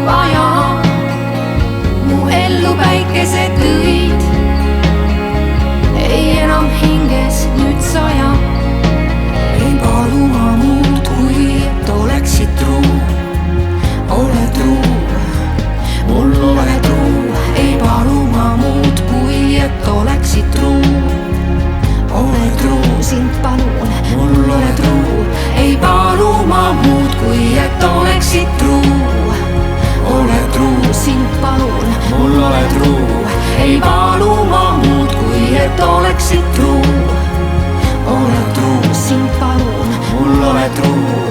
vaja. Mu ellu päikese tõid, ei enam hinges nüüd saja. Ei palu ma muud, kui et oleksid truu. Ole truu, mul ole truu. Ei palu ma muud, kui et oleksid truu. Ole truu, sind palun, mul ole truu. ei palu ma muud, kui et oleksid truu. Ole truu, sind palun, mul ole truu. ei palu ma muud, kui et oleksid truu. Ole truu, sind palun, mul ole truu.